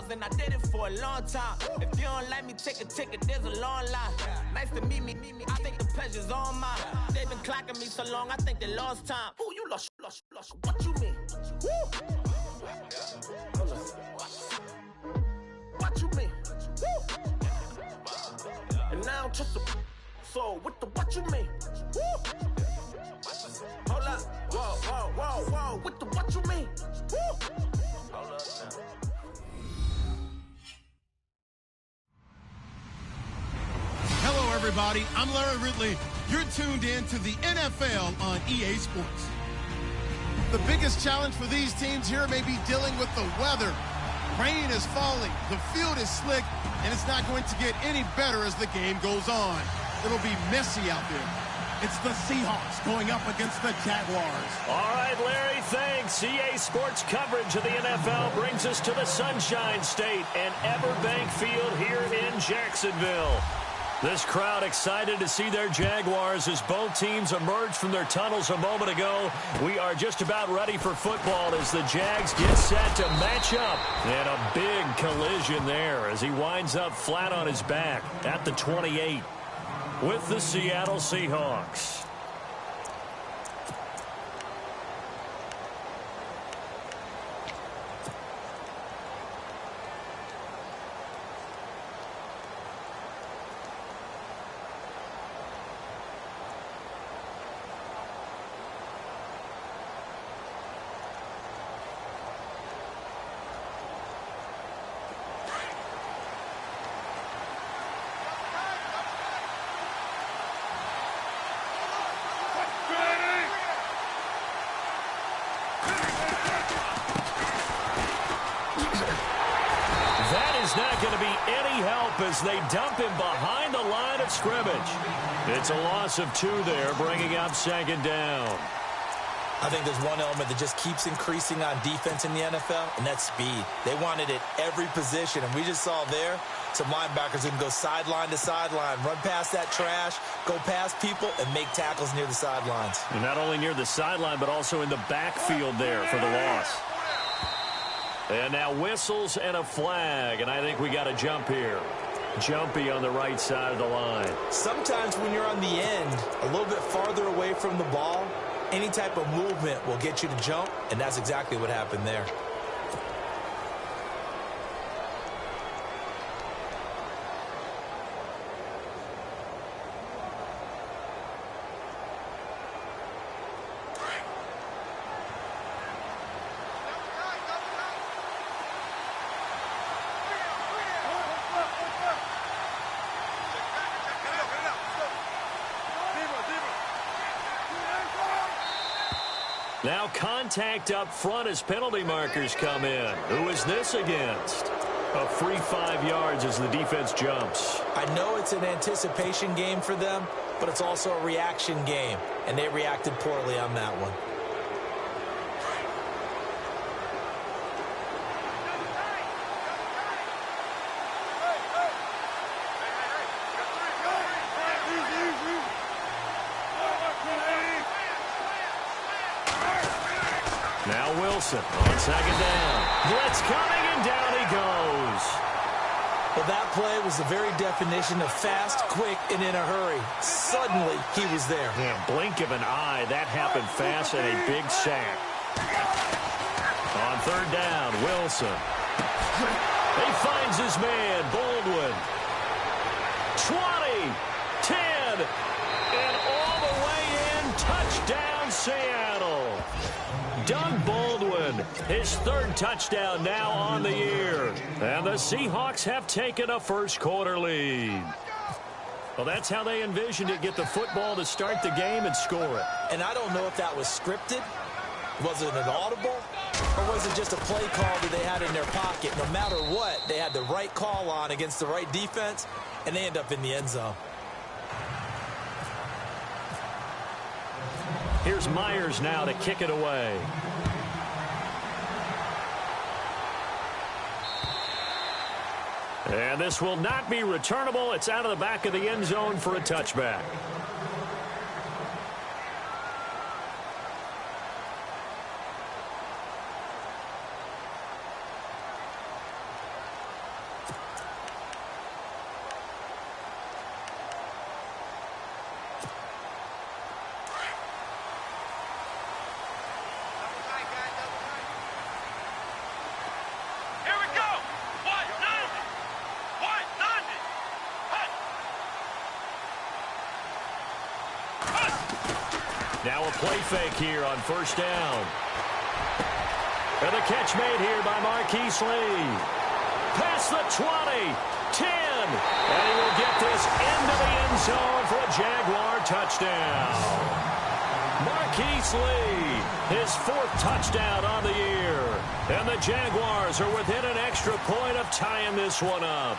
bars and I did it for a long time. If you don't like me, take a ticket, there's a long line. Nice to meet me, I think the pleasure's all mine. They've been clocking me so long, I think they lost time. Ooh, you lost, what you mean? Woo! What you mean? Woo! And now I'm just a so with the what you mean? Woo! Hold up, whoa, with the what you mean? Woo! Hold up now. Hello, everybody. I'm Larry Ridley. You're tuned in to the NFL on EA Sports. The biggest challenge for these teams here may be dealing with the weather. Rain is falling, the field is slick, and it's not going to get any better as the game goes on. It'll be messy out there. It's the Seahawks going up against the Jaguars. All right, Larry, thanks. EA Sports coverage of the NFL brings us to the Sunshine State and Everbank Field here in Jacksonville. This crowd excited to see their Jaguars as both teams emerged from their tunnels a moment ago. We are just about ready for football as the Jags get set to match up. And a big collision there as he winds up flat on his back at the 28 with the Seattle Seahawks. Not going to be any help as they dump him behind the line of scrimmage. It's a loss of 2 there, bringing up second down. I think there's one element that just keeps increasing on defense in the NFL, and that's speed. They want it at every position, and we just saw there some linebackers who can go sideline to sideline, run past that trash, go past people, and make tackles near the sidelines. And not only near the sideline, but also in the backfield there for the loss. And now whistles and a flag, and I think we got a jump here. Jumpy on the right side of the line. Sometimes when you're on the end, a little bit farther away from the ball, any type of movement will get you to jump, and that's exactly what happened there. Now contact up front as penalty markers come in. Who is this against? A free 5 yards as the defense jumps. I know it's an anticipation game for them, but it's also a reaction game, and they reacted poorly on that one. Now Wilson on second down. Blitz coming, and down he goes. Well, that play was the very definition of fast, quick, and in a hurry. Suddenly, he was there. Yeah, blink of an eye. That happened fast and a big sack. On third down, Wilson. He finds his man, Baldwin. 20, 10, and all the way in. Touchdown, Seattle. Doug Baldwin, his third touchdown now on the year. And the Seahawks have taken a first-quarter lead. Well, that's how they envisioned it, get the football to start the game and score it. And I don't know if that was scripted. Was it an audible? Or was it just a play call that they had in their pocket? No matter what, they had the right call on against the right defense, and they end up in the end zone. Here's Myers now to kick it away. And this will not be returnable. It's out of the back of the end zone for a touchback. play fake here on first down. And the catch made here by Marquise Lee. Past the 20, 10, and he will get this into the end zone for a Jaguar touchdown. Marquise Lee, his 4th touchdown on the year. And the Jaguars are within an extra point of tying this one up.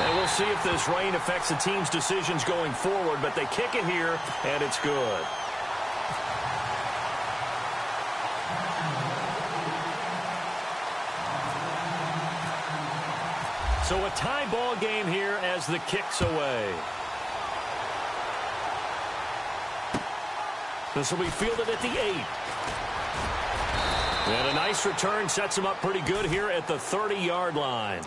And we'll see if this rain affects the team's decisions going forward, but they kick it here, and it's good. So a tie ball game here as the kick's away. This will be fielded at the 8. And a nice return sets them up pretty good here at the 30-yard line.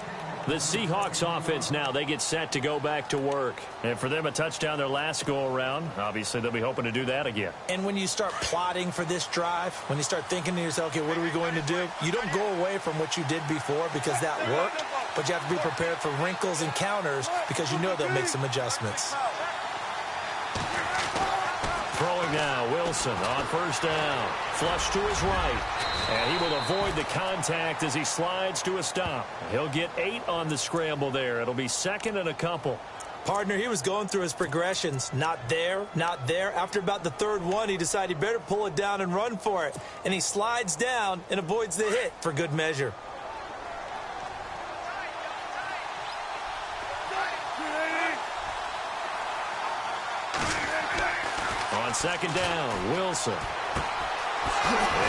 The Seahawks offense now, they get set to go back to work. And for them, a touchdown their last go-around. Obviously, they'll be hoping to do that again. And when you start plotting for this drive, when you start thinking to yourself, okay, what are we going to do? You don't go away from what you did before because that worked, but you have to be prepared for wrinkles and counters because you know they'll make some adjustments. Throwing now, Wilson on first down. Flush to his right. And he will avoid the contact as he slides to a stop. He'll get 8 on the scramble there. It'll be 2nd and a couple. Partner, he was going through his progressions. Not there, not there. After about the 3rd one, he decided he better pull it down and run for it. And he slides down and avoids the hit for good measure. On 2nd down, Wilson.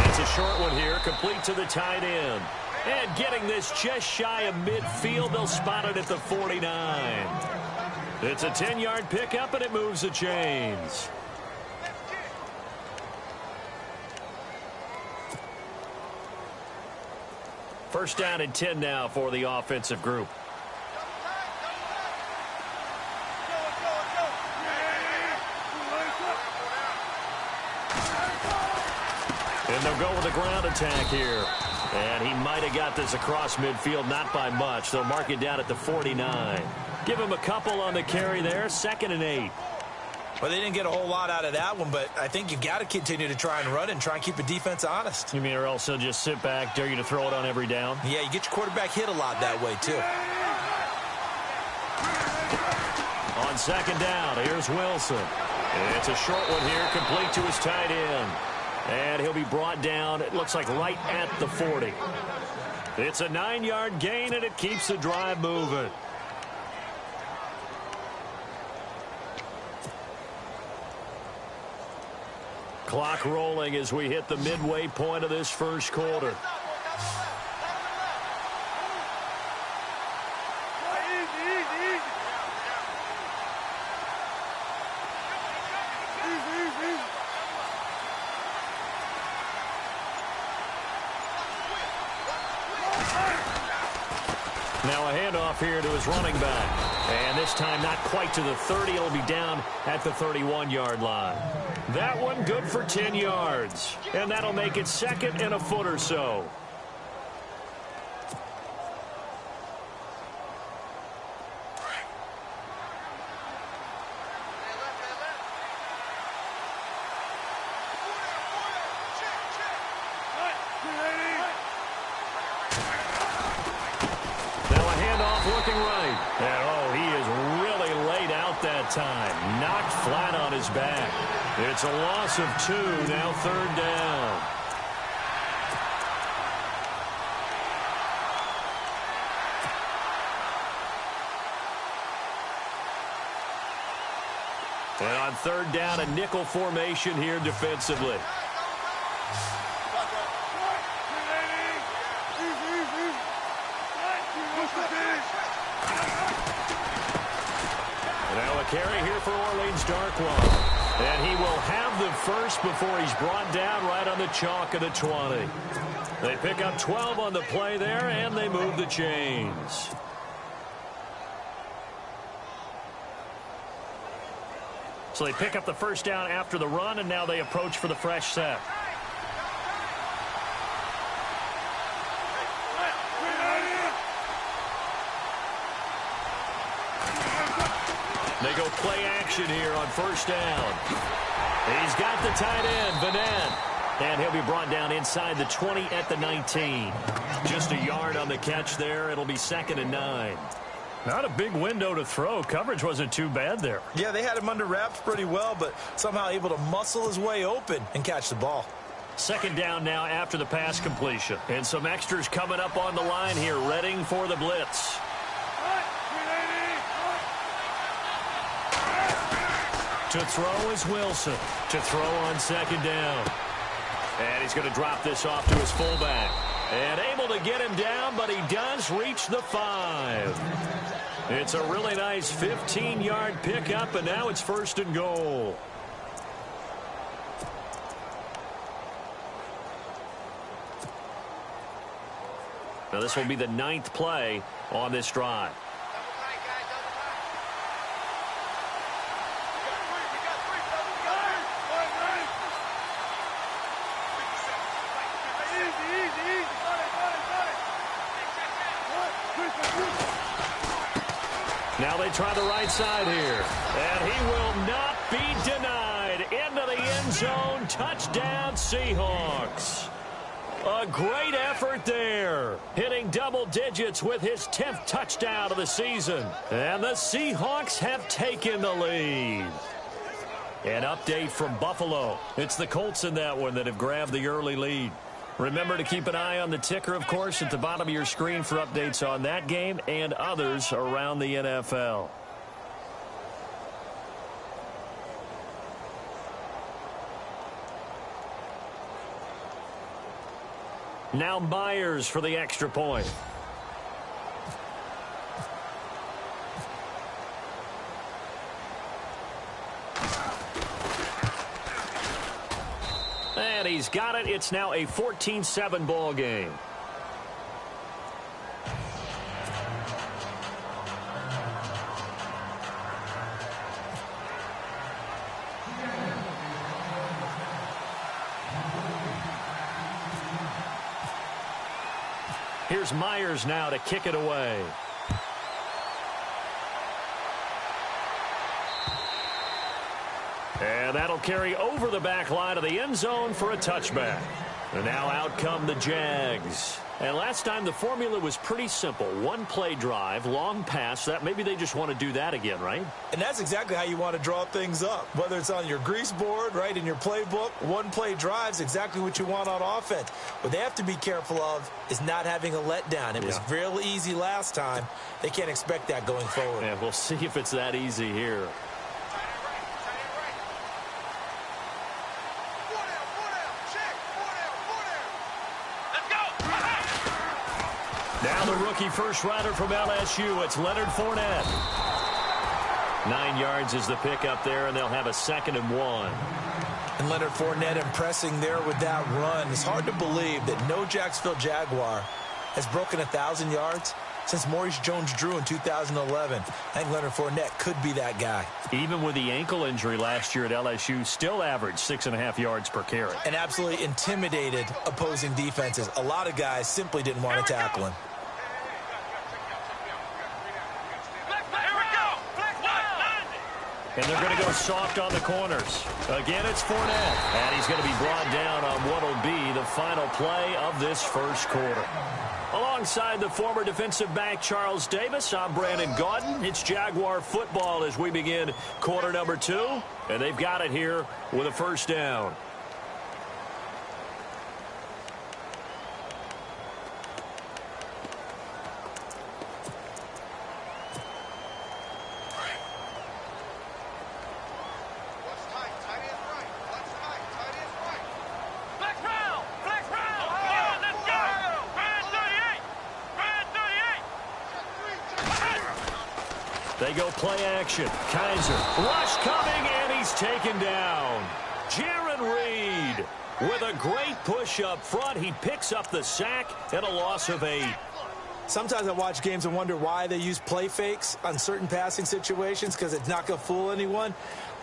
It's a short one here, complete to the tight end. And getting this just shy of midfield, they'll spot it at the 49. It's a 10-yard pickup, and it moves the chains. First down and 10 now for the offensive group. And they'll go with a ground attack here. And he might have got this across midfield, not by much. They'll mark it down at the 49. Give him a couple on the carry there, 2nd and 8. Well, they didn't get a whole lot out of that one, but I think you've got to continue to try and run and try and keep the defense honest. You mean or else he'll just sit back, dare you to throw it on every down? Yeah, you get your quarterback hit a lot that way, too. On 2nd down, here's Wilson. It's a short one here, complete to his tight end. And he'll be brought down, it looks like right at the 40. It's a 9-yard gain, and it keeps the drive moving. Clock rolling as we hit the midway point of this first quarter. Now a handoff here to his running back. And this time not quite to the 30. It'll be down at the 31-yard line. That one good for 10 yards. And that'll make it 2nd and a foot or so. Looking right. And, oh, he is really laid out that time. Knocked flat on his back. It's a loss of 2, now 3rd down. And on 3rd down, a nickel formation here defensively. Now a carry here for Orleans Darkwa. And he will have the first before he's brought down right on the chalk of the 20. They pick up 12 on the play there, and they move the chains. So they pick up the first down after the run, and now they approach for the fresh set. They go play action here on first down. He's got the tight end, Vanette. And he'll be brought down inside the 20 at the 19. Just a yard on the catch there. It'll be 2nd and 9. Not a big window to throw. Coverage wasn't too bad there. Yeah, they had him under wraps pretty well, but somehow able to muscle his way open and catch the ball. 2nd down now after the pass completion. And some extras coming up on the line here, readying for the blitz. To throw is Wilson. To throw on 2nd down. And he's going to drop this off to his fullback. And able to get him down, but he does reach the 5. It's a really nice 15-yard pickup, and now it's 1st and goal. Now this will be the 9th play on this drive. Now they try the right side here. And he will not be denied. Into the end zone. Touchdown, Seahawks. A great effort there. Hitting double digits with his 10th touchdown of the season. And the Seahawks have taken the lead. An update from Buffalo. It's the Colts in that one that have grabbed the early lead. Remember to keep an eye on the ticker, of course, at the bottom of your screen for updates on that game and others around the NFL. Now Myers for the extra point. And he's got it. It's now a 14-7 ball game. Here's Myers now to kick it away. And that'll carry over the back line of the end zone for a touchback. And now out come the Jags. And last time the formula was pretty simple. One play drive, long pass. That maybe they just want to do that again, right? And that's exactly how you want to draw things up. Whether it's on your grease board, right, in your playbook, one play drive's exactly what you want on offense. What they have to be careful of is not having a letdown. It was real easy last time. They can't expect that going forward. Yeah, we'll see if it's that easy here. Now the rookie first rider from LSU, it's Leonard Fournette. 9 yards is the pickup there, and they'll have a 2nd and 1. And Leonard Fournette impressing there with that run. It's hard to believe that no Jacksonville Jaguar has broken 1,000 yards since Maurice Jones-Drew in 2011. I think Leonard Fournette could be that guy. Even with the ankle injury last year at LSU, still averaged 6.5 yards per carry. And absolutely intimidated opposing defenses. A lot of guys simply didn't want to tackle him. And they're going to go soft on the corners. Again, it's Fournette. And he's going to be brought down on what will be the final play of this first quarter. Alongside the former defensive back Charles Davis, I'm Brandon Gaudin. It's Jaguar football as we begin quarter number 2. And they've got it here with a first down. They go play action. Kaiser. Rush coming, and he's taken down. Jaron Reed with a great push up front. He picks up the sack and a loss of 8. Sometimes I watch games and wonder why they use play fakes on certain passing situations because it's not going to fool anyone.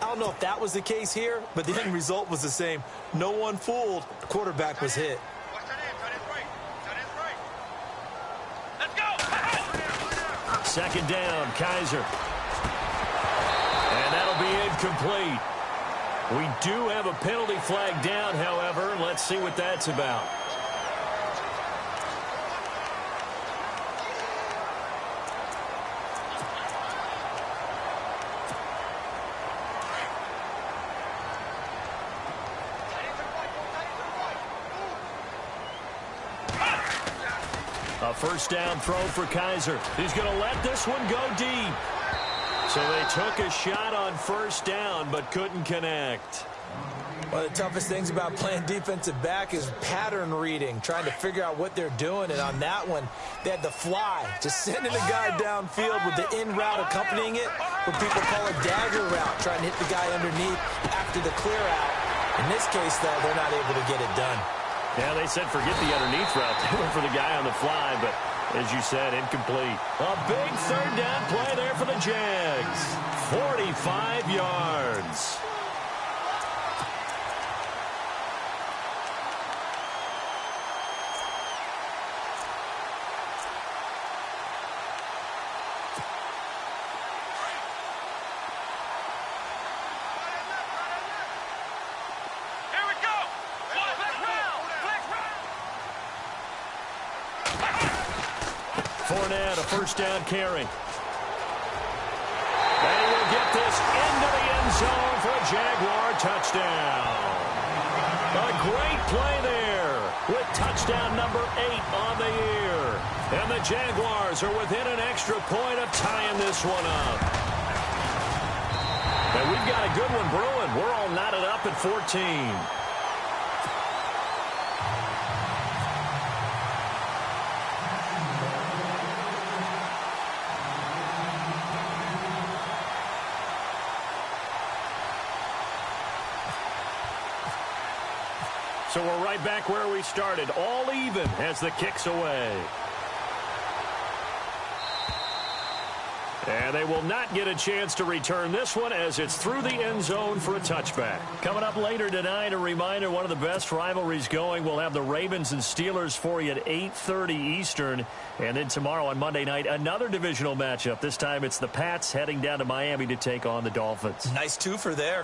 I don't know if that was the case here, but the end result was the same. No one fooled. The quarterback was hit. 2nd down, Kaiser. will be incomplete. We do have a penalty flag down, however. Let's see what that's about. A first down throw for Kaiser. He's going to let this one go deep. So they took a shot on first down but couldn't connect. One of the toughest things about playing defensive back is pattern reading, trying to figure out what they're doing. And on that one, they had the fly, just sending a guy downfield with the in route accompanying it, what people call a dagger route, trying to hit the guy underneath after the clear out. In this case, though, they're not able to get it done. Yeah, they said forget the underneath route. They went for the guy on the fly, but as you said, incomplete. A big third down play there for the Jags. 45 yards. Fournette, a first down carry. And he will get this into the end zone for a Jaguar touchdown. A great play there with touchdown number 8 on the year. And the Jaguars are within an extra point of tying this one up. And we've got a good one brewing. We're all knotted up at 14. So we're right back where we started, all even as the kick's away. And they will not get a chance to return this one as it's through the end zone for a touchback. Coming up later tonight, a reminder, one of the best rivalries going. We'll have the Ravens and Steelers for you at 8:30 Eastern. And then tomorrow on Monday night, another divisional matchup. This time it's the Pats heading down to Miami to take on the Dolphins. Nice twofer there.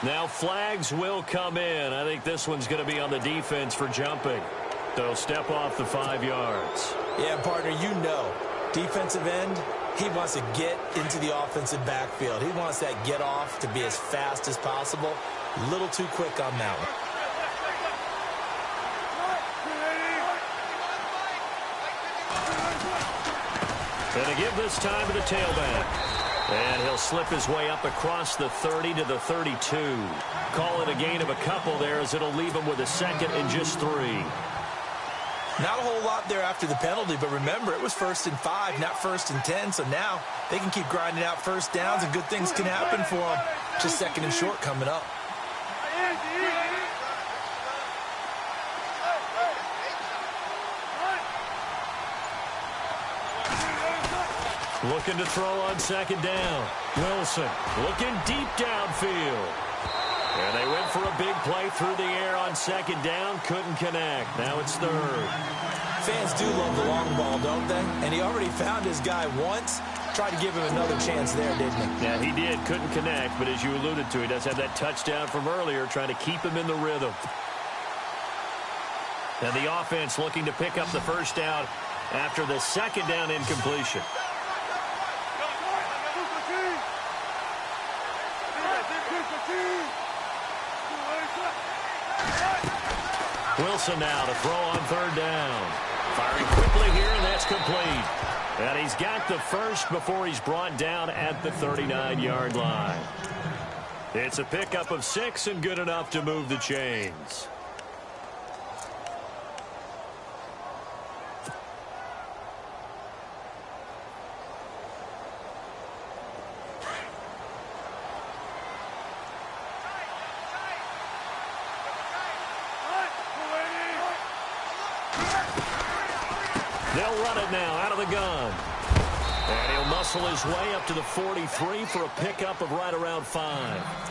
Now flags will come in. I think this one's going to be on the defense for jumping. They'll step off the 5 yards. Yeah, partner, you know, defensive end, he wants to get into the offensive backfield. He wants that get off to be as fast as possible. A little too quick on that one. And to give this time to the tailback. And he'll slip his way up across the 30 to the 32. Call it a gain of a couple there as it'll leave him with a second and just 3. Not a whole lot there after the penalty, but remember, it was 1st and 5, not 1st and 10. So now they can keep grinding out first downs and good things can happen for them. Just 2nd and short coming up. Looking to throw on 2nd down. Wilson looking deep downfield. And they went for a big play through the air on 2nd down. Couldn't connect. Now it's 3rd. Fans do love the long ball, don't they? And he already found his guy once. Tried to give him another chance there, didn't he? Yeah, he did. Couldn't connect. But as you alluded to, he does have that touchdown from earlier, trying to keep him in the rhythm. And the offense looking to pick up the first down after the 2nd down incompletion. Wilson now to throw on 3rd down. Firing quickly here, and that's complete. And he's got the first before he's brought down at the 39-yard line. It's a pickup of 6 and good enough to move the chains. They'll run it now out of the gun. And he'll muscle wrestle his way up to the 43 for a pickup of right around 5.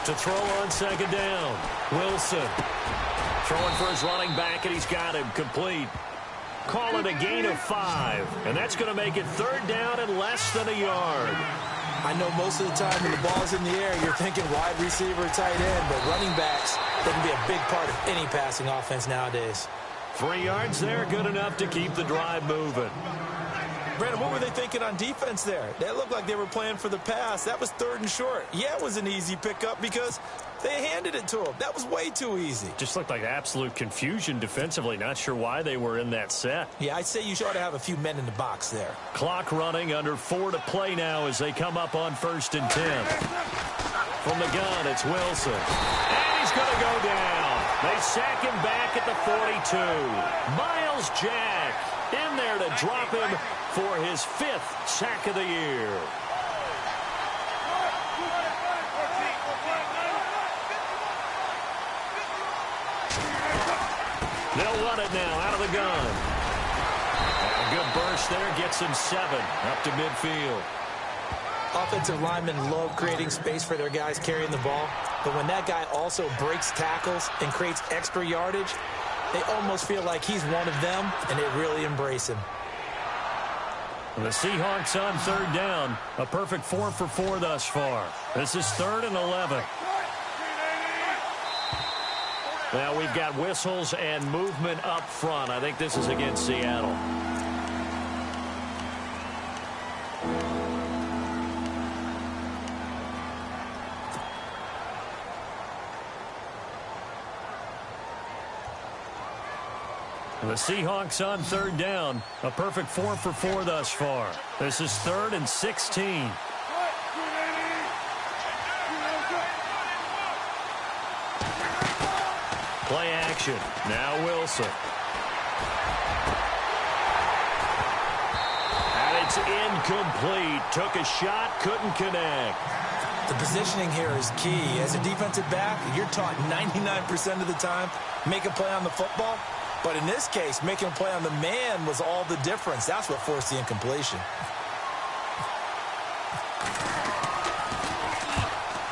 To throw on second down. Wilson throwing for his running back, and he's got him complete. Call it a gain of 5, and that's going to make it third down and less than a yard. I know most of the time when the ball's in the air, you're thinking wide receiver, tight end, but running backs, they can be a big part of any passing offense nowadays. 3 yards there, good enough to keep the drive moving. Brandon, what were they thinking on defense there? That looked like they were playing for the pass. That was 3rd and short. Yeah, it was an easy pickup because they handed it to him. That was way too easy. Just looked like absolute confusion defensively. Not sure why they were in that set. Yeah, I'd say you ought to have a few men in the box there. Clock running, under 4 to play now as they come up on 1st and 10. From the gun, it's Wilson. And he's going to go down. They sack him back at the 42. Miles Jack in there to drop him for his 5th sack of the year. They'll run it now out of the gun. And a good burst there gets him 7 up to midfield. Offensive linemen love creating space for their guys carrying the ball, but when that guy also breaks tackles and creates extra yardage, they almost feel like he's one of them, and they really embrace him. The Seahawks on 3rd down. A perfect 4 for 4 thus far. This is 3rd and 11. Now we've got whistles and movement up front. I think this is against Seattle. The Seahawks on 3rd down. A perfect 4 for 4 thus far. This is 3rd and 16. Play action. Now Wilson. And it's incomplete. Took a shot, couldn't connect. The positioning here is key. As a defensive back, you're taught 99% of the time, make a play on the football. But in this case, making a play on the man was all the difference. That's what forced the incompletion.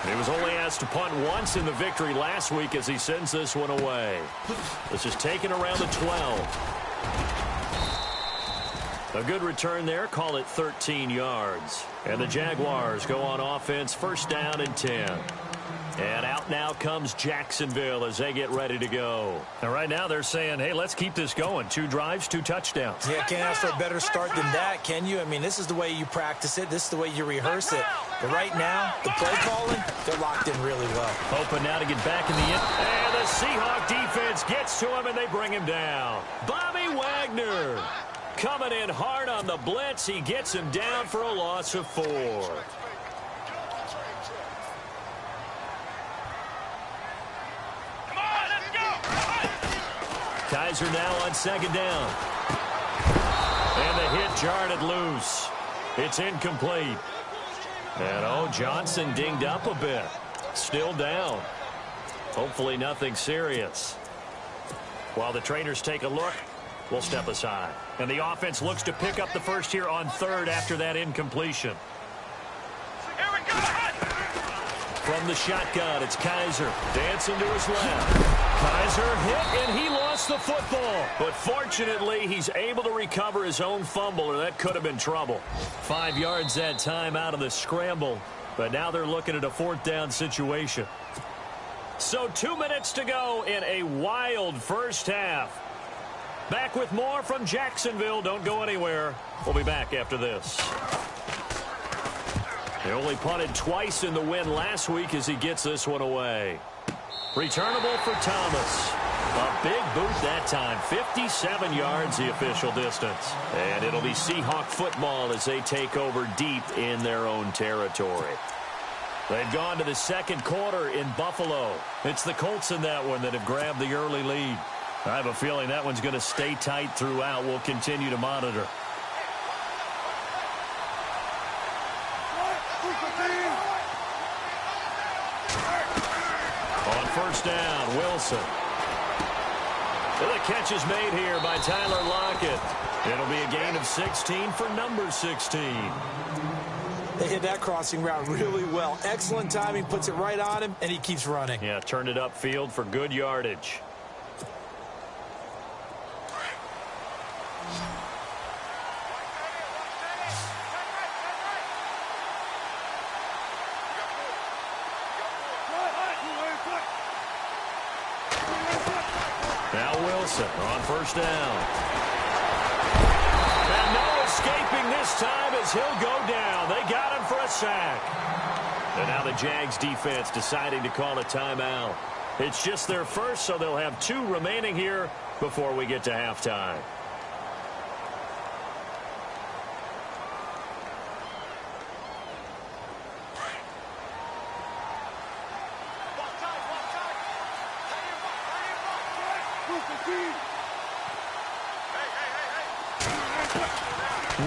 He was only asked to punt once in the victory last week as he sends this one away. This is taken around the 12. A good return there. Call it 13 yards. And the Jaguars go on offense, 1st down and 10. And out now comes Jacksonville as they get ready to go. And right now they're saying, hey, let's keep this going. 2 drives, 2 touchdowns. Yeah, can't ask for a better start than that, can you? I mean, this is the way you practice it. This is the way you rehearse it. But right now, the play calling, they're locked in really well. Hoping now to get back in the end. And the Seahawk defense gets to him, and they bring him down. Bobby Wagner coming in hard on the blitz. He gets him down for a loss of 4. Kaiser now on 2nd down. And the hit jarred it loose. It's incomplete. And, Johnson dinged up a bit. Still down. Hopefully nothing serious. While the trainers take a look, we'll step aside. And the offense looks to pick up the first here on 3rd after that incompletion. Here we go. From the shotgun, it's Kaiser dancing to his left. Kaiser hit, and he lost the football. But fortunately, he's able to recover his own fumble, or that could have been trouble. 5 yards that time out of the scramble. But now they're looking at a 4th down situation. So 2 minutes to go in a wild first half. Back with more from Jacksonville. Don't go anywhere. We'll be back after this. They only punted twice in the win last week as he gets this one away. Returnable for Thomas. A big boot that time. 57 yards the official distance. And it'll be Seahawk football as they take over deep in their own territory. They've gone to the 2nd quarter in Buffalo. It's the Colts in that one that have grabbed the early lead. I have a feeling that one's going to stay tight throughout. We'll continue to monitor. On first down, Wilson. And the catch is made here by Tyler Lockett. It'll be a gain of 16 for number 16. They hit that crossing route really well. Excellent timing, puts it right on him, and he keeps running. Yeah, turned it upfield for good yardage. Now Wilson on first down. And no escaping this time as he'll go down. They got him for a sack. And now the Jags defense deciding to call a timeout. It's just their first, so they'll have 2 remaining here before we get to halftime.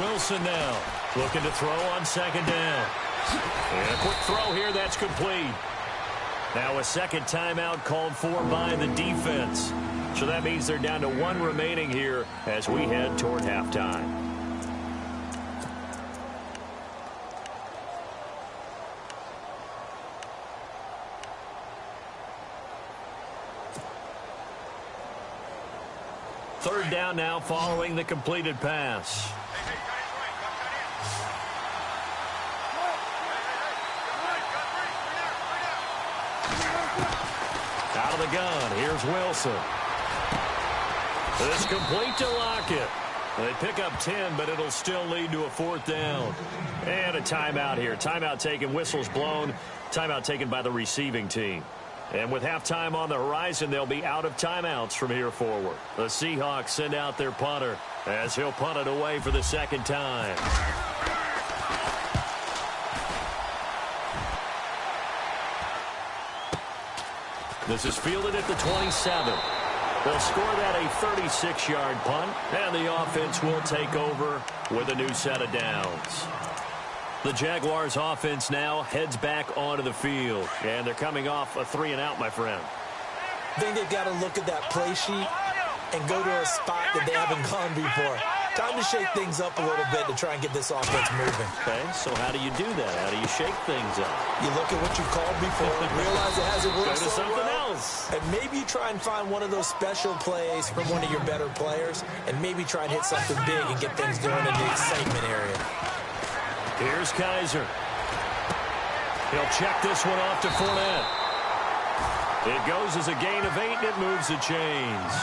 Wilson now looking to throw on second down. And a quick throw here, that's complete. Now a second timeout called for by the defense. So that means they're down to 1 remaining here as we head toward halftime. Third down now following the completed pass. Out of the gun, here's Wilson. It's complete to Lockett. They pick up 10, but it'll still lead to a 4th down. And a timeout here. Timeout taken, whistles blown. Timeout taken by the receiving team. And with halftime on the horizon, they'll be out of timeouts from here forward. The Seahawks send out their punter as he'll punt it away for the second time. This is fielded at the 27. They'll score that a 36-yard punt, and the offense will take over with a new set of downs. The Jaguars offense now heads back onto the field, and they're coming off a 3-and-out, my friend. I think they've got to look at that play sheet and go to a spot that they haven't gone before. Time to shake things up a little bit to try and get this offense moving. Okay, so how do you do that? How do you shake things up? You look at what you called before, realize it hasn't worked Go to so something well, else. and maybe you try and find one of those special plays from one of your better players, and maybe try and hit something big and get things going in the excitement area. Here's Kaiser. He'll check this one off to Fournette. It goes as a gain of 8, and it moves the chains.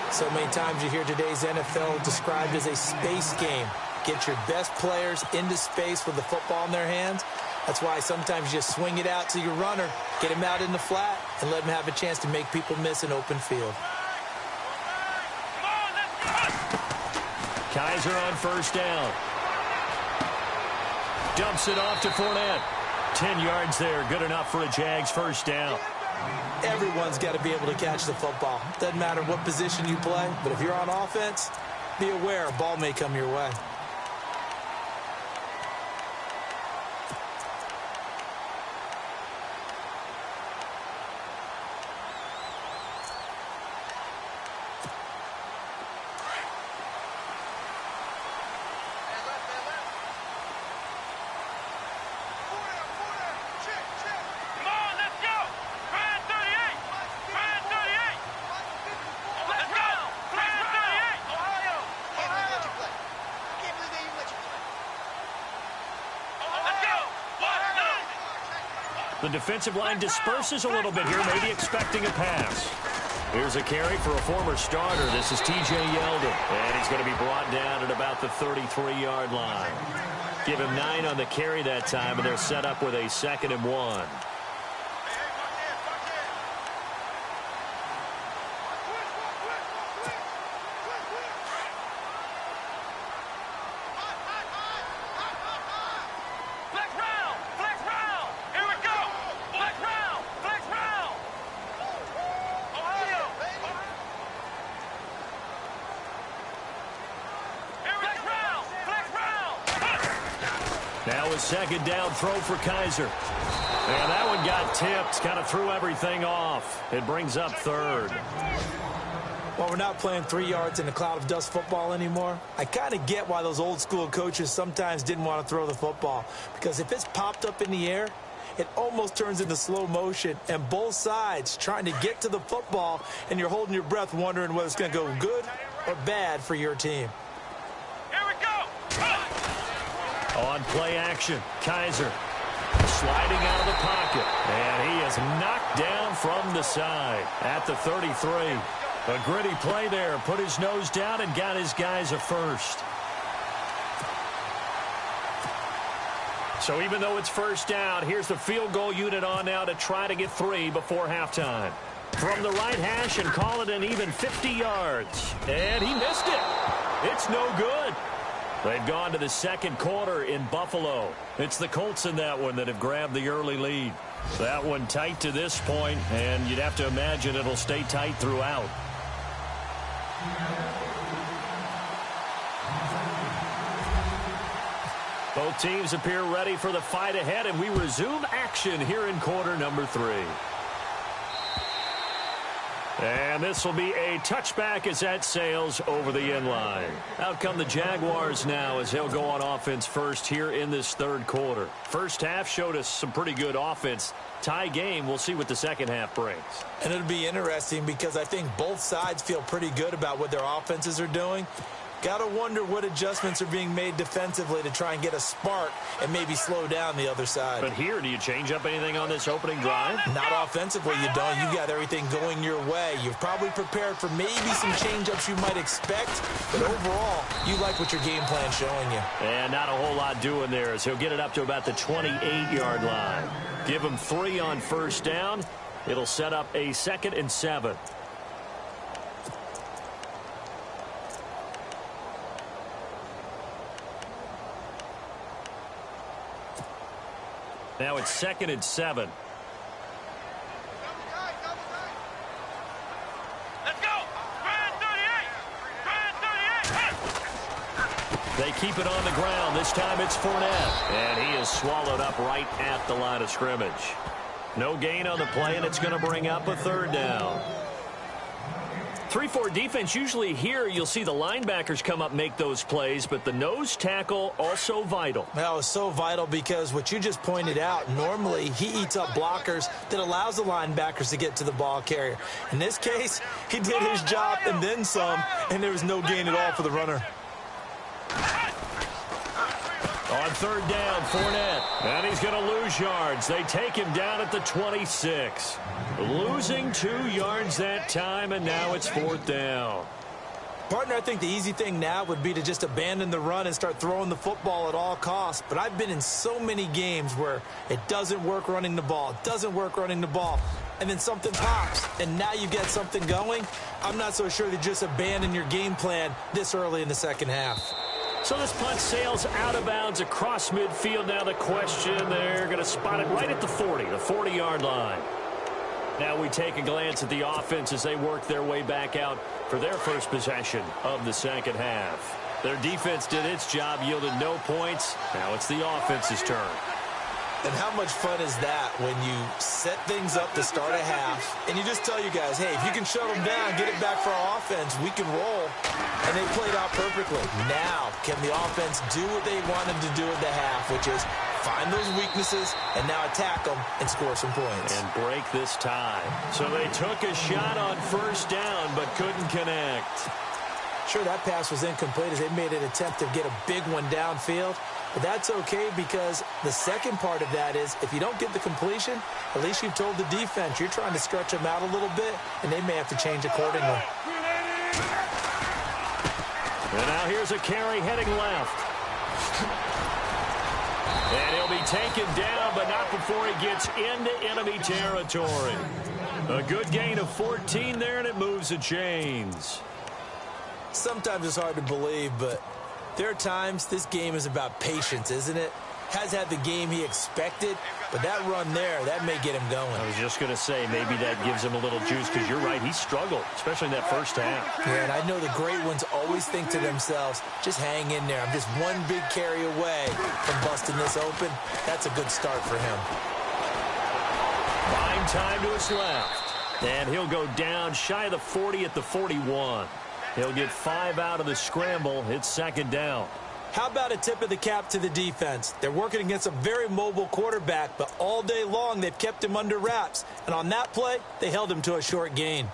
So many times you hear today's NFL described as a space game. Get your best players into space with the football in their hands. That's why sometimes you just swing it out to your runner, get him out in the flat, and let him have a chance to make people miss an open field. Kaiser on first down. Dumps it off to Fournette. 10 yards there, good enough for a Jags first down. Everyone's got to be able to catch the football. Doesn't matter what position you play, but if you're on offense, be aware a ball may come your way. The defensive line disperses a little bit here, maybe expecting a pass. Here's a carry for a former starter. This is T.J. Yeldon, and he's going to be brought down at about the 33-yard line. Give him 9 on the carry that time, and they're set up with a 2nd and 1. Now a second down throw for Kaiser. And that one got tipped, kind of threw everything off. It brings up third. Well, we're not playing 3 yards in a cloud of dust football anymore. I kind of get why those old school coaches sometimes didn't want to throw the football. Because if it's popped up in the air, it almost turns into slow motion. And both sides trying to get to the football, and you're holding your breath wondering whether it's going to go good or bad for your team. Here we go. On play action, Kaiser sliding out of the pocket. And he is knocked down from the side at the 33. A gritty play there. Put his nose down and got his guys a first. So even though it's first down, here's the field goal unit on now to try to get 3 before halftime. From the right hash and call it an even 50 yards. And he missed it. It's no good. They've gone to the second quarter in Buffalo. It's the Colts in that one that have grabbed the early lead. That one tight to this point, and you'd have to imagine it'll stay tight throughout. Both teams appear ready for the fight ahead, and we resume action here in quarter number 3. And this will be a touchback as that sails over the end line. Out come the Jaguars now as they'll go on offense first here in this third quarter. First half showed us some pretty good offense. Tie game, we'll see what the second half brings. And it'll be interesting because I think both sides feel pretty good about what their offenses are doing. Got to wonder what adjustments are being made defensively to try and get a spark and maybe slow down the other side. But here, do you change up anything on this opening drive? Not offensively, you don't. You got everything going your way. You've probably prepared for maybe some change-ups you might expect, but overall, you like what your game plan's showing you. And not a whole lot doing there as he'll get it up to about the 28-yard line. Give him 3 on first down. It'll set up a 2nd and 7. Now it's 2nd and 7. Let's go. Brand 38. Brand 38. They keep it on the ground. This time it's Fournette. And he is swallowed up right at the line of scrimmage. No gain on the play, and it's going to bring up a 3rd down. 3-4 defense, usually here you'll see the linebackers come up make those plays, but the nose tackle also vital. Well, it's so vital because what you just pointed out, normally he eats up blockers that allows the linebackers to get to the ball carrier. In this case, he did his job and then some, and there was no gain at all for the runner. On 3rd down, Fournette, and he's going to lose yards. They take him down at the 26. Losing 2 yards that time, and now it's 4th down. Partner, I think the easy thing now would be to just abandon the run and start throwing the football at all costs. But I've been in so many games where it doesn't work running the ball, and then something pops, and now you get something going. I'm not so sure to just abandon your game plan this early in the second half. So this punt sails out of bounds across midfield. Now the question, they're going to spot it right at the 40, the 40-yard line. Now we take a glance at the offense as they work their way back out for their first possession of the second half. Their defense did its job, yielded no points. Now it's the offense's turn. And how much fun is that when you set things up to start a half and you just tell you guys, hey, if you can shut them down, get it back for our offense, we can roll. And they played out perfectly. Now, can the offense do what they wanted to do at the half, which is find those weaknesses and now attack them and score some points. And break this tie. So they took a shot on first down but couldn't connect. Sure, that pass was incomplete as they made an attempt to get a big one downfield. But that's okay because the second part of that is if you don't get the completion, at least you've told the defense you're trying to stretch them out a little bit, and they may have to change accordingly. And now here's a carry heading left. And he'll be taken down, but not before he gets into enemy territory. A good gain of 14 there, and it moves the chains. Sometimes it's hard to believe, but there are times this game is about patience, isn't it? has had the game he expected, but that run there, that may get him going. I was just going to say, maybe that gives him a little juice, because you're right, he struggled, especially in that first half. Yeah, and I know the great ones always think to themselves, just hang in there. I'm just one big carry away from busting this open. That's a good start for him. Buying time to his left. And he'll go down shy of the 40 at the 41. He'll get 5 out of the scramble. It's second down. How about a tip of the cap to the defense? They're working against a very mobile quarterback, but all day long they've kept him under wraps. And on that play, they held him to a short gain.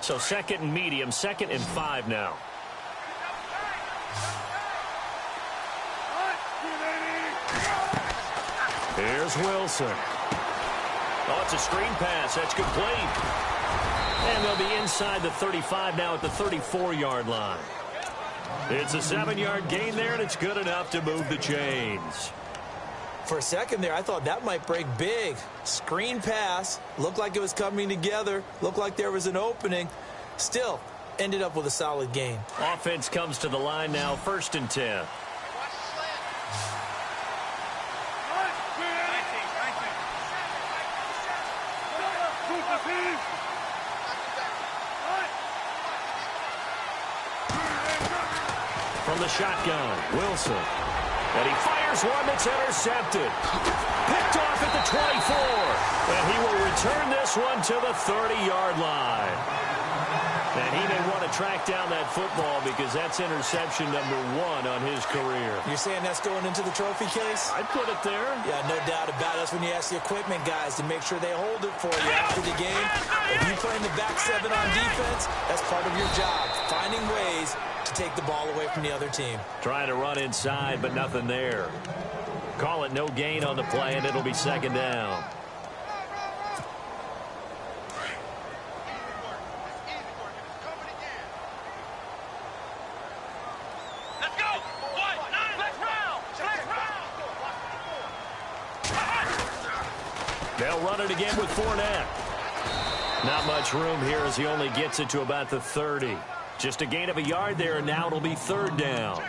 So second and medium, 2nd and 5 now. Here's Wilson. Oh, it's a screen pass. That's complete. And they'll be inside the 35 now at the 34-yard line. It's a 7-yard gain there, and it's good enough to move the chains. For a second there, I thought that might break big. Screen pass. Looked like it was coming together. Looked like there was an opening. Still, ended up with a solid gain. Offense comes to the line now, 1st and 10. From the shotgun, Wilson. And he fires one that's intercepted. Picked off at the 24. And he will return this one to the 30-yard line. And he may want to track down that football because that's interception number 1 on his career. You're saying that's going into the trophy case? I'd put it there. Yeah, no doubt about it. That's when you ask the equipment guys to make sure they hold it for you after the game. If you play in the back 7 on defense, that's part of your job, finding ways to take the ball away from the other team. Trying to run inside, but nothing there. Call it no gain on the play, and it'll be second down. They'll run it again with Fournette. Not much room here as he only gets it to about the 30. Just a gain of a yard there, and now it'll be 3rd down.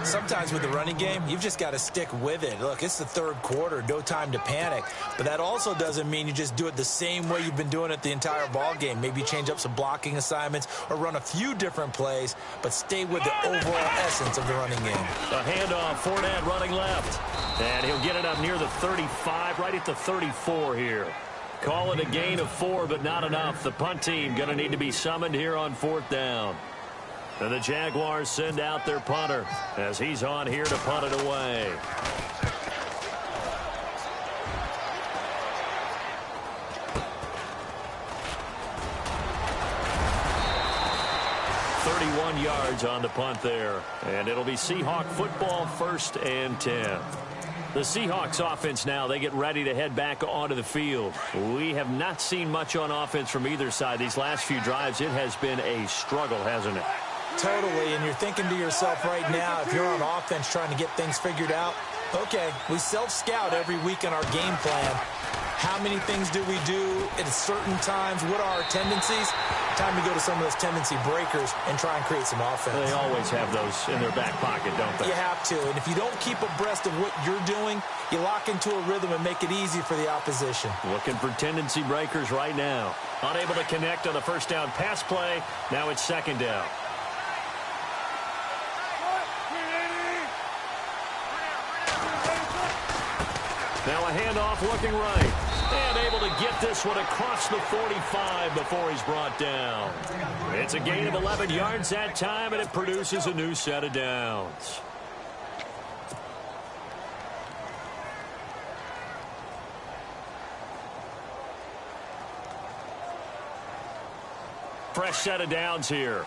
Sometimes with the running game, you've just got to stick with it. Look, it's the 3rd quarter, no time to panic. But that also doesn't mean you just do it the same way you've been doing it the entire ball game. Maybe change up some blocking assignments or run a few different plays, but stay with the overall essence of the running game. A handoff, Fournette running left. And he'll get it up near the 35, right at the 34 here. Call it a gain of 4, but not enough. The punt team going to need to be summoned here on 4th down. And the Jaguars send out their punter as he's on here to punt it away. Yards on the punt there, and it'll be Seahawk football, 1st and 10. The Seahawks offense now, they get ready to head back onto the field. We have not seen much on offense from either side. These last few drives, it has been a struggle, hasn't it? Totally, and you're thinking to yourself right now, if you're on offense trying to get things figured out, okay, we self-scout every week in our game plan. How many things do we do at certain times? What are our tendencies? Time to go to some of those tendency breakers and try and create some offense. They always have those in their back pocket, don't they? You have to. And if you don't keep abreast of what you're doing, you lock into a rhythm and make it easy for the opposition. Looking for tendency breakers right now. Unable to connect on the 1st down pass play. Now it's 2nd down. Now a handoff looking right. And able to get this one across the 45 before he's brought down. It's a gain of 11 yards that time, and it produces a new set of downs. Fresh set of downs here.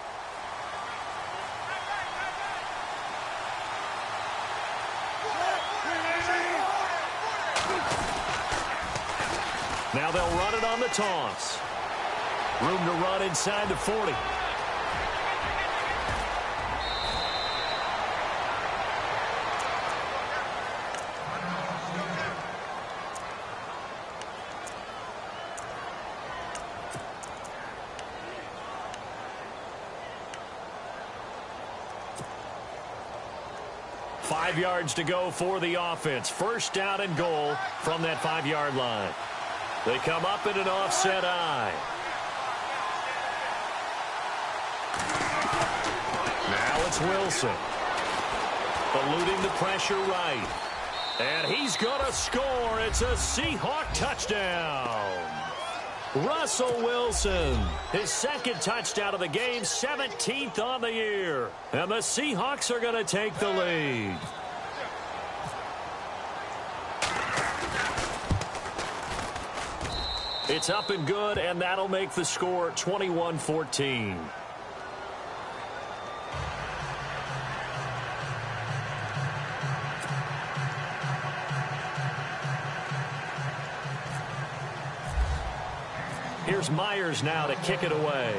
Now they'll run it on the toss. Room to run inside the 40. 5 yards to go for the offense. First down and goal from that 5-yard line. They come up in an offset eye. Now it's Wilson. Eluding the pressure right. And he's going to score. It's a Seahawk touchdown. Russell Wilson, his second touchdown of the game, 17th on the year. And the Seahawks are going to take the lead. It's up and good, and that'll make the score 21-14. Here's Myers now to kick it away.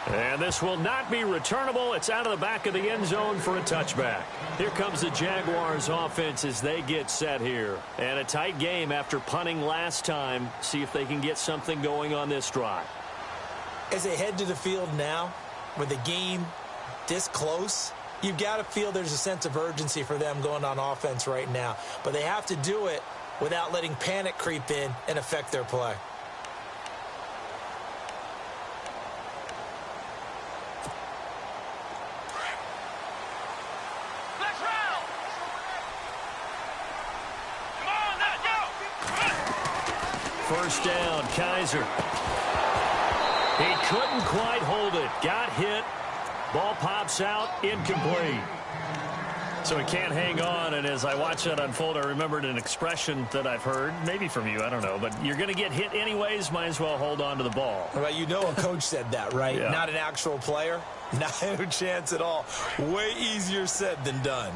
And this will not be returnable. It's out of the back of the end zone for a touchback. Here comes the Jaguars offense as they get set here. And a tight game after punting last time. See if they can get something going on this drive. As they head to the field now, with the game this close, you've got to feel there's a sense of urgency for them going on offense right now. But they have to do it without letting panic creep in and affect their play. First down, Kaiser. He couldn't quite hold it. Got hit. Ball pops out, incomplete. So he can't hang on, and as I watch that unfold, I remembered an expression that I've heard, maybe from you, I don't know, but you're going to get hit anyways, might as well hold on to the ball. Well, you know a coach said that, right? Yeah. Not an actual player. Not a chance at all. Way easier said than done.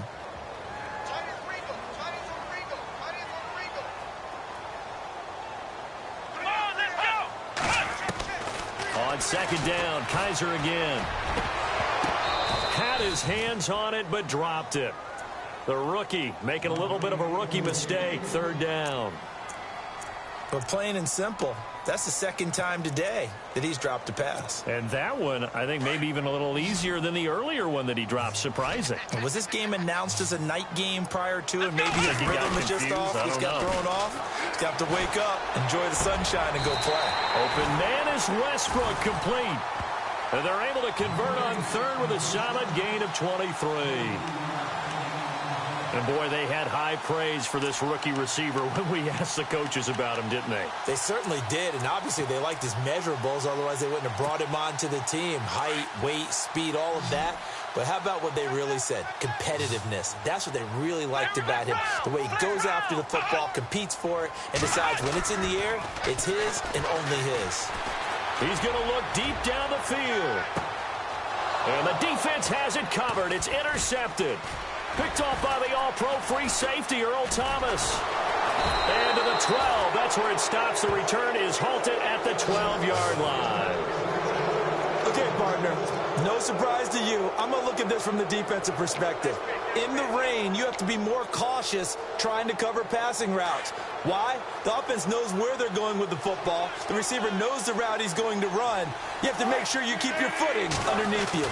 On second down, Kaiser again. Had his hands on it, but dropped it. The rookie making a little bit of a rookie mistake. Third down. But plain and simple, that's the second time today that he's dropped a pass. And that one, I think, maybe even a little easier than the earlier one that he dropped. Surprising. Was this game announced as a night game prior to, and maybe his rhythm is just off? He's got thrown off. He's got to wake up, enjoy the sunshine, and go play. Open man is Westbrook, complete. And they're able to convert on third with a solid gain of 23. And, boy, they had high praise for this rookie receiver when we asked the coaches about him, didn't they? They certainly did, and obviously they liked his measurables. Otherwise, they wouldn't have brought him onto the team. Height, weight, speed, all of that. But how about what they really said? Competitiveness. That's what they really liked about him. The way he goes after the football, competes for it, and decides when it's in the air, it's his and only his. He's going to look deep down the field. And the defense has it covered. It's intercepted. Picked off by the all-pro free safety, Earl Thomas. And to the 12. That's where it stops. The return is halted at the 12-yard line. Okay, partner. No surprise to you. I'm going to look at this from the defensive perspective. In the rain, you have to be more cautious trying to cover passing routes. Why? The offense knows where they're going with the football. The receiver knows the route he's going to run. You have to make sure you keep your footing underneath you.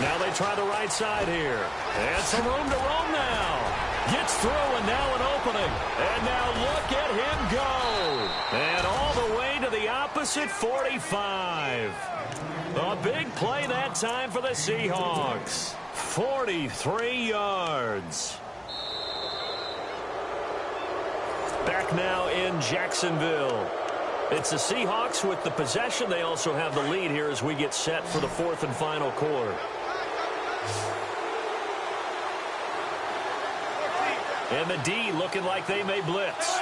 Now they try the right side here. And some room to roam now. Gets through, and now an opening. And now look at him go. And all the way to the opposite 45. A big play that time for the Seahawks. 43 yards. Back now in Jacksonville. It's the Seahawks with the possession. They also have the lead here as we get set for the fourth and final quarter. And the D looking like they may blitz.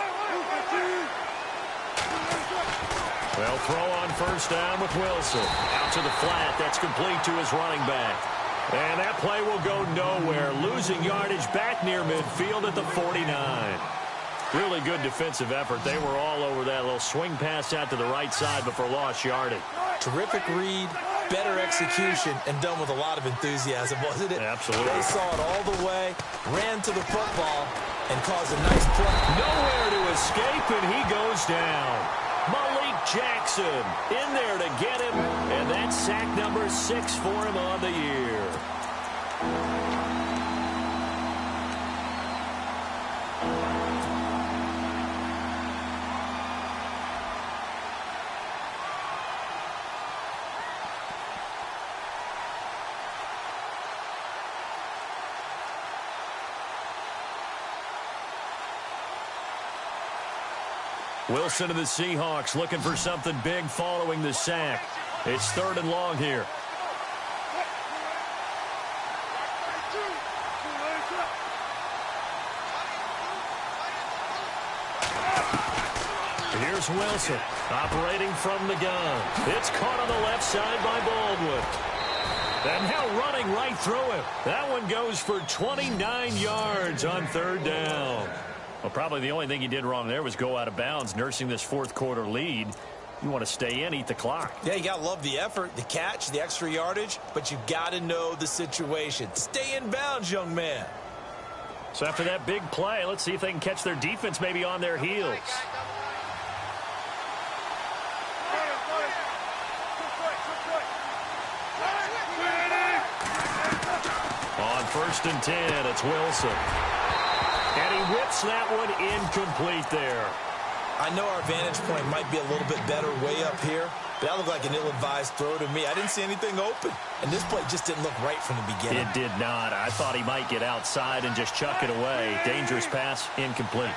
They'll throw on first down with Wilson. Out to the flat. That's complete to his running back. And that play will go nowhere. Losing yardage back near midfield at the 49. Really good defensive effort. They were all over that little swing pass out to the right side before lost yardage. Terrific read, better execution, and done with a lot of enthusiasm, wasn't it? Absolutely. They saw it all the way, ran to the football, and caused a nice play. Nowhere to escape, and he goes down. Malik Jackson in there to get him, and that's sack number 6 for him on the year. Wilson and the Seahawks looking for something big following the sack. It's 3rd and long here. Here's Wilson operating from the gun. It's caught on the left side by Baldwin. And now running right through him. That one goes for 29 yards on 3rd down. Well, probably the only thing he did wrong there was go out of bounds, nursing this 4th quarter lead. You want to stay in, eat the clock. Yeah, you got to love the effort, the catch, the extra yardage, but you got to know the situation. Stay in bounds, young man. So after that big play, let's see if they can catch their defense maybe on their heels. On 1st and 10, it's Wilson. And he whips that one incomplete there. I know our vantage point might be a little bit better way up here, but that looked like an ill-advised throw to me. I didn't see anything open, and this play just didn't look right from the beginning. It did not. I thought he might get outside and just chuck it away. Dangerous pass, incomplete.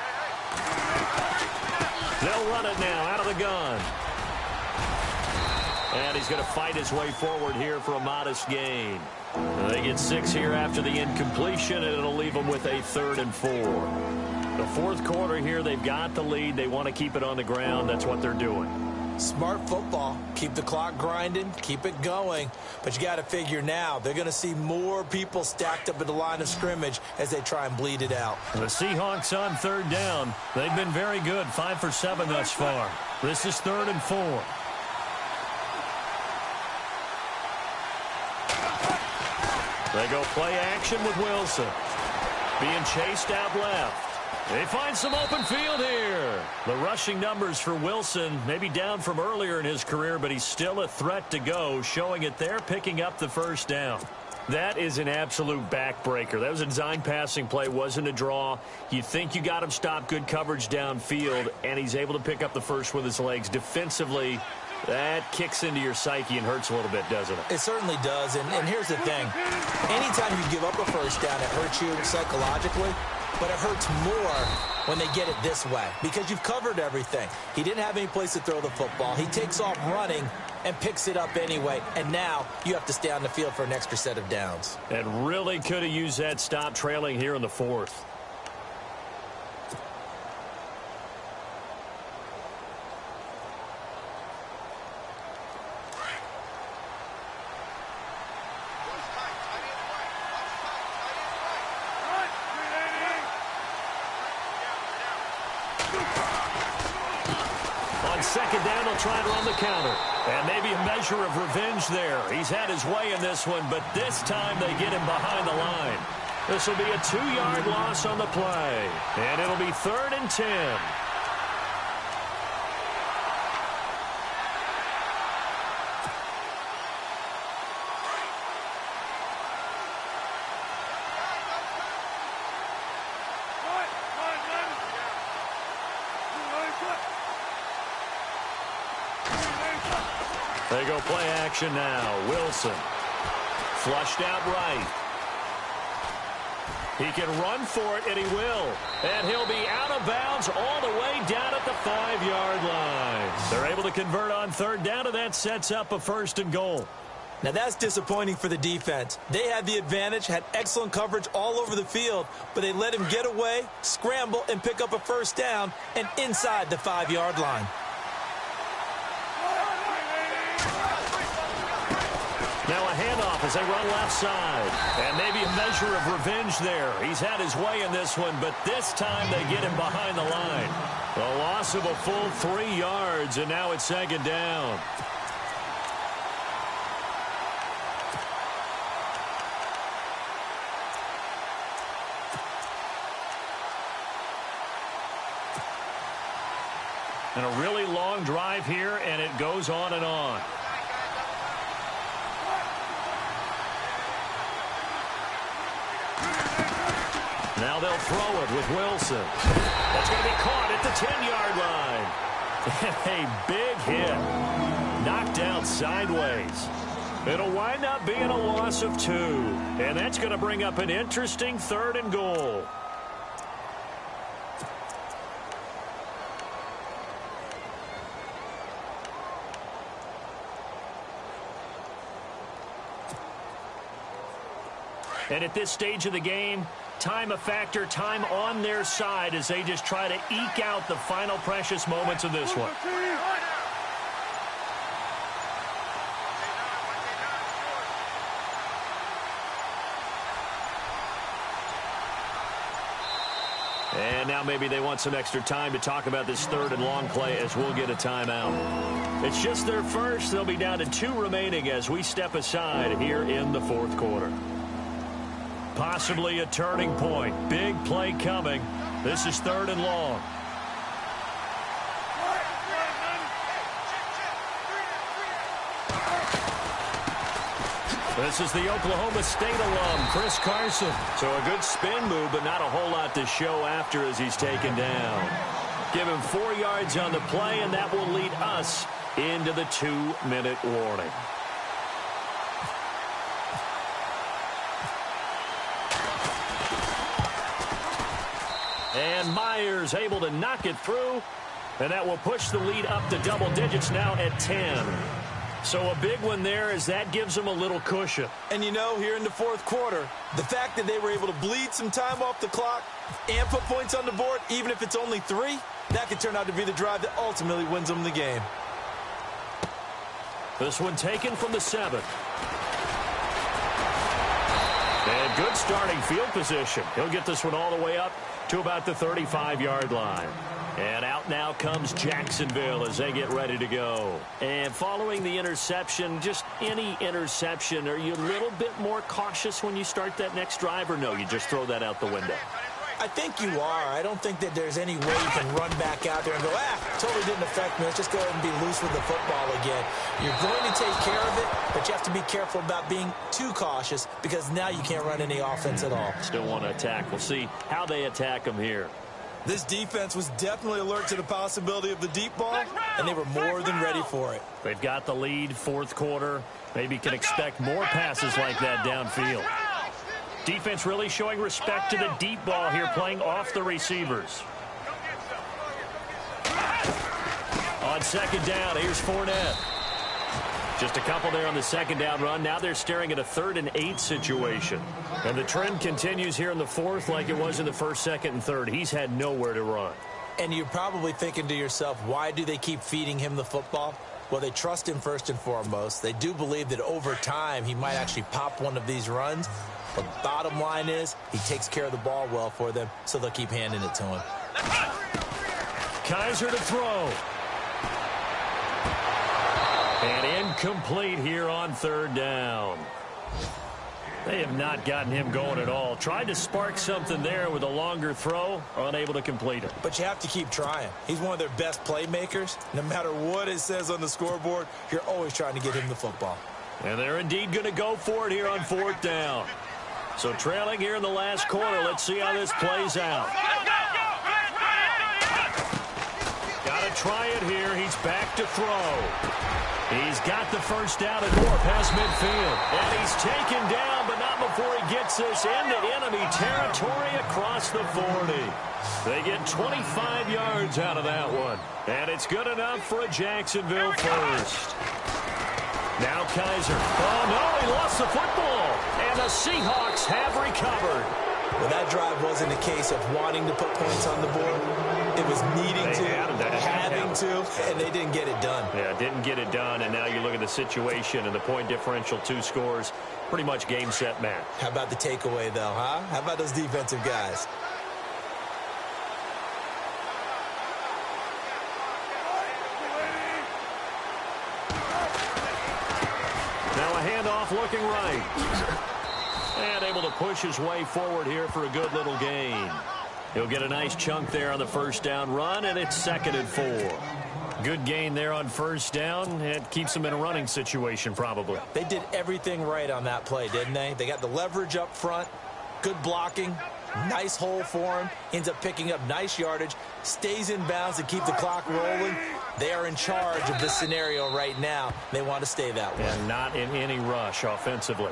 They'll run it now out of the gun. And he's going to fight his way forward here for a modest gain. They get 6 here after the incompletion, and it'll leave them with a 3rd and 4. The 4th quarter here, they've got the lead. They want to keep it on the ground. That's what they're doing. Smart football. Keep the clock grinding. Keep it going. But you got to figure now, they're going to see more people stacked up at the line of scrimmage as they try and bleed it out. The Seahawks on 3rd down. They've been very good, 5 for 7 thus far. This is 3rd and 4. They go play action with Wilson. Being chased out left. They find some open field here. The rushing numbers for Wilson maybe down from earlier in his career, but he's still a threat to go, showing it there, picking up the 1st down. That is an absolute backbreaker. That was a design passing play, wasn't a draw. You think you got him stopped, good coverage downfield, and he's able to pick up the 1st with his legs. Defensively, that kicks into your psyche and hurts a little bit, doesn't it? It certainly does, and here's the thing. Anytime you give up a 1st down, it hurts you psychologically, but it hurts more when they get it this way because you've covered everything. He didn't have any place to throw the football. He takes off running and picks it up anyway, and now you have to stay on the field for an extra set of downs. And really could have used that stop trailing here in the 4th. On 2nd down, he'll try and run the counter. And maybe a measure of revenge there. He's had his way in this one, but this time they get him behind the line. This will be a 2-yard loss on the play. And it'll be 3rd and 10. They go play action now. Wilson flushed out right. He can run for it, and he will. And he'll be out of bounds all the way down at the 5-yard line. They're able to convert on 3rd down, and that sets up a 1st and goal. Now, that's disappointing for the defense. They had the advantage, had excellent coverage all over the field, but they let him get away, scramble, and pick up a 1st down and inside the 5-yard line. Now a handoff as they run left side. And maybe a measure of revenge there. He's had his way in this one, but this time they get him behind the line. A loss of a full 3 yards, and now it's 2nd down. And a really long drive here, and it goes on and on. Now they'll throw it with Wilson. That's going to be caught at the 10-yard line. And a big hit. Knocked out sideways. It'll wind up being a loss of 2. And that's going to bring up an interesting 3rd and goal. And at this stage of the game, time a factor, time on their side as they just try to eke out the final precious moments of this one. And now maybe they want some extra time to talk about this 3rd and long play as we'll get a timeout. It's just their first. They'll be down to 2 remaining as we step aside here in the 4th quarter. Possibly a turning point. Big play coming. This is 3rd and long. This is the Oklahoma State alum, Chris Carson. So a good spin move, but not a whole lot to show after as he's taken down. Give him 4 yards on the play, and that will lead us into the 2-minute warning. And Myers able to knock it through, and that will push the lead up to double digits now at 10. So a big one there as that gives them a little cushion. And you know, here in the 4th quarter, the fact that they were able to bleed some time off the clock and put points on the board, even if it's only 3, that could turn out to be the drive that ultimately wins them the game. This one taken from the 7. And good starting field position. He'll get this one all the way up to about the 35-yard line. And out now comes Jacksonville as they get ready to go. And following the interception, just any interception, are you a little bit more cautious when you start that next drive, or no, you just throw that out the window? I think you are. I don't think that there's any way you can run back out there and go, totally didn't affect me. Let's just go ahead and be loose with the football again. You're going to take care of it, but you have to be careful about being too cautious because now you can't run any offense at all. Still want to attack. We'll see how they attack them here. This defense was definitely alert to the possibility of the deep ball, and they were more than ready for it. They've got the lead, 4th quarter. Maybe can expect more passes like that downfield. Defense really showing respect to the deep ball here, playing off the receivers. On 2nd down, here's Fournette. Just a couple there on the 2nd down run. Now they're staring at a 3rd and 8 situation. And the trend continues here in the 4th like it was in the 1st, 2nd, and 3rd. He's had nowhere to run. And you're probably thinking to yourself, why do they keep feeding him the football? Well, they trust him first and foremost. They do believe that over time he might actually pop one of these runs. But bottom line is he takes care of the ball well for them, so they'll keep handing it to him. Kaiser to throw. And incomplete here on 3rd down. They have not gotten him going at all. Tried to spark something there with a longer throw, unable to complete it. But you have to keep trying. He's one of their best playmakers. No matter what it says on the scoreboard, you're always trying to get him the football. And they're indeed going to go for it here on 4th down. So trailing here in the last quarter. Let's see how this plays out. Got to try it here. He's back to throw. He's got the first down and more past midfield. And he's taken down, but not before he gets this into enemy territory across the 40. They get 25 yards out of that one. And it's good enough for a Jacksonville first. Now Kaiser. Oh, no, he lost the football. And the Seahawks have recovered. Well, that drive wasn't a case of wanting to put points on the board. It was needing to, having to, and they didn't get it done. Yeah, didn't get it done, and now you look at the situation and the point differential, 2 scores, pretty much game, set, match. How about the takeaway, though, huh? How about those defensive guys? Now a handoff looking right. And able to push his way forward here for a good little gain. He'll get a nice chunk there on the first down run, and it's 2nd and 4. Good gain there on first down. It keeps them in a running situation probably. They did everything right on that play, didn't they? They got the leverage up front, good blocking, nice hole for him, ends up picking up nice yardage, stays in bounds to keep the clock rolling. They are in charge of this scenario right now. They want to stay that way. And not in any rush offensively.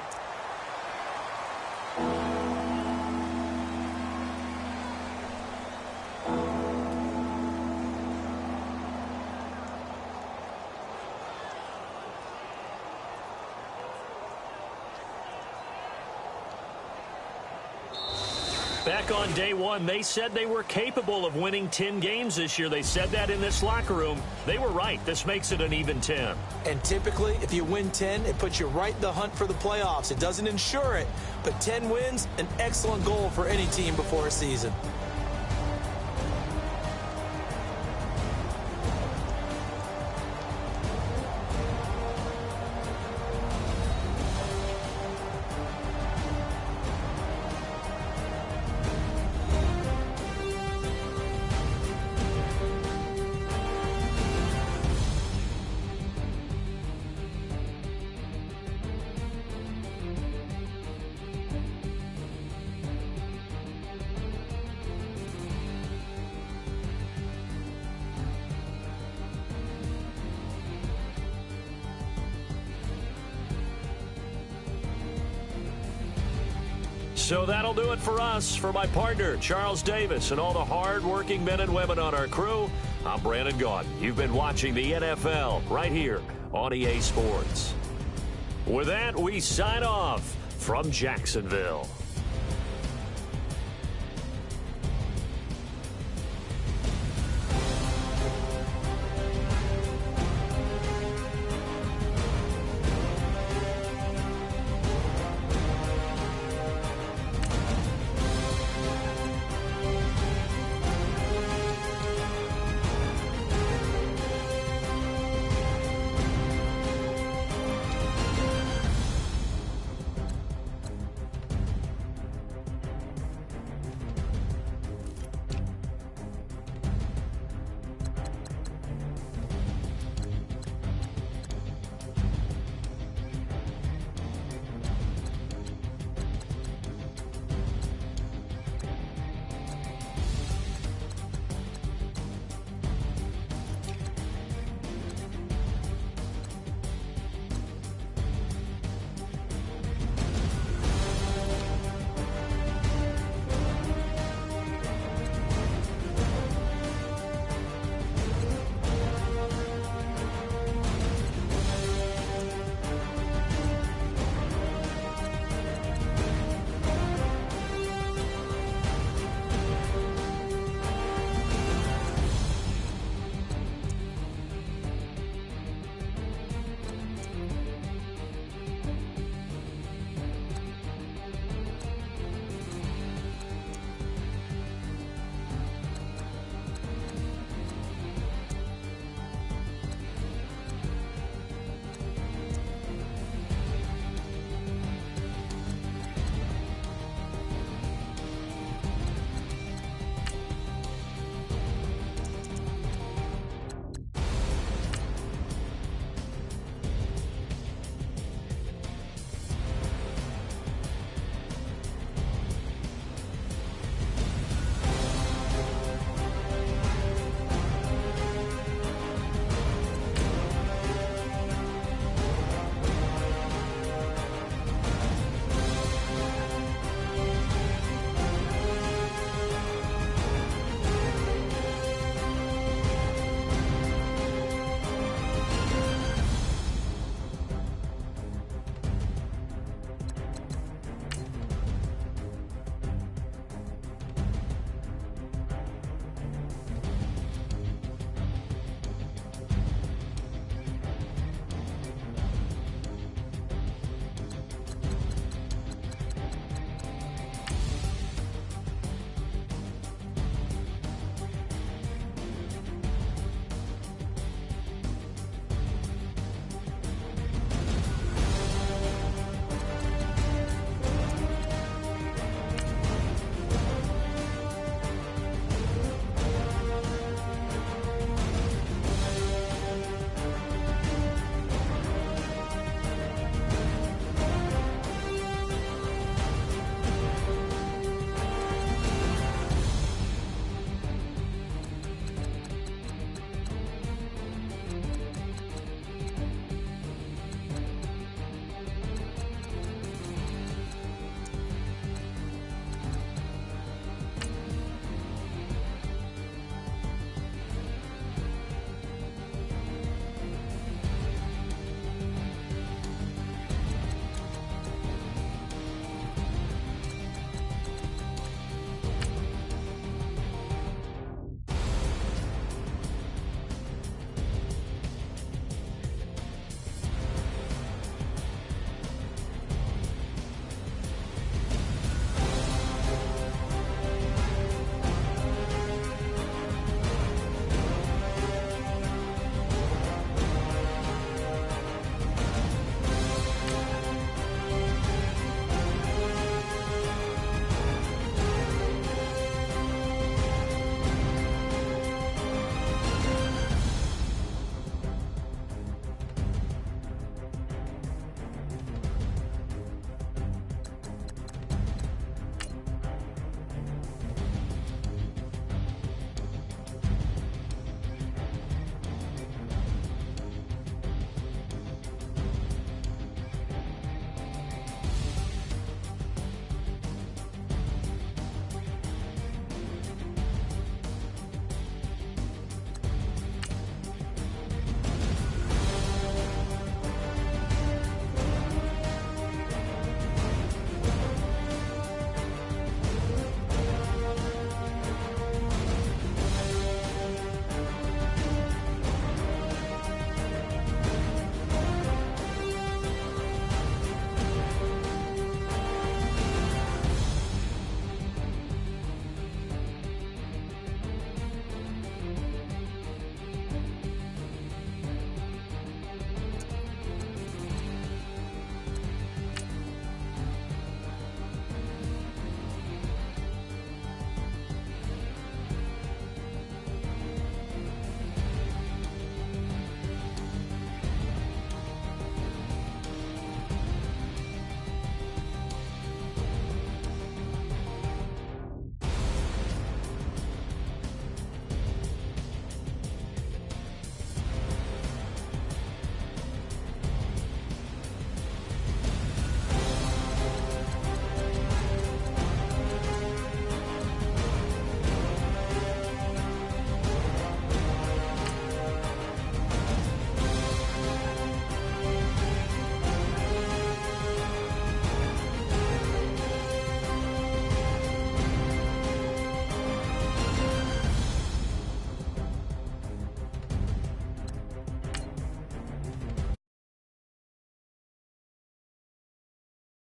Back on day one, they said they were capable of winning 10 games this year. They said that in this locker room. They were right. This makes it an even 10. And typically, if you win 10, it puts you right in the hunt for the playoffs. It doesn't ensure it, but 10 wins, an excellent goal for any team before a season. So that'll do it for us. For my partner, Charles Davis, and all the hard-working men and women on our crew, I'm Brandon Gaudin. You've been watching the NFL right here on EA Sports. With that, we sign off from Jacksonville.